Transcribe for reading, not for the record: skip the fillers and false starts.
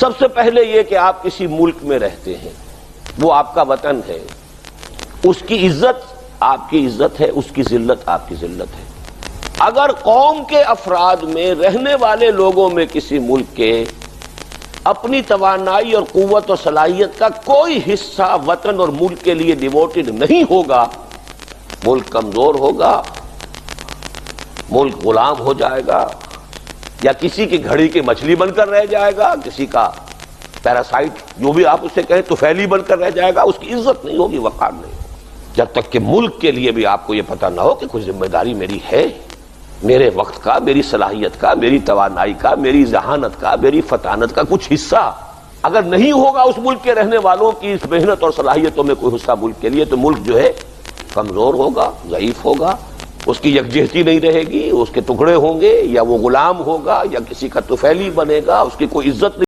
سب سے پہلے یہ کہ آپ کسی ملک میں رہتے ہیں، وہ آپ کا وطن ہے، اس کی عزت آپ کی عزت ہے، اس کی ذلت آپ کی ذلت ہے۔ اگر قوم کے افراد میں رہنے والے لوگوں میں کسی ملک کے اپنی توانائی اور قوت اور صلاحیت کا کوئی حصہ وطن اور ملک کے لیے ڈیووٹڈ نہیں ہوگا، ملک کمزور ہوگا، ملک غلام ہو جائے گا، یا کسی کی گھڑی کی مچھلی بن کر رہ جائے گا، کسی کا پیراسائٹ جو بھی آپ اسے کہیں طفیلی بن کر رہ جائے گا، اس کی عزت نہیں ہوگی، وقار نہیں ہوگی۔ جب تک کہ ملک کے لیے بھی آپ کو یہ پتہ نہ ہو کہ کچھ ذمہ داری میری ہے، میرے وقت کا، میری صلاحیت کا، میری توانائی کا، میری ذہانت کا، میری فطانت کا کچھ حصہ اگر نہیں ہوگا اس ملک کے رہنے والوں کی اس محنت اور صلاحیتوں میں کوئی حصہ ملک کے لیے، تو ملک جو ہے کمزور ہوگا، ضعیف ہوگا، اس کی یکجہتی نہیں رہے گی، اس کے ٹکڑے ہوں گے، یا وہ غلام ہوگا، یا کسی کا طفیلی بنے گا، اس کی کوئی عزت نہیں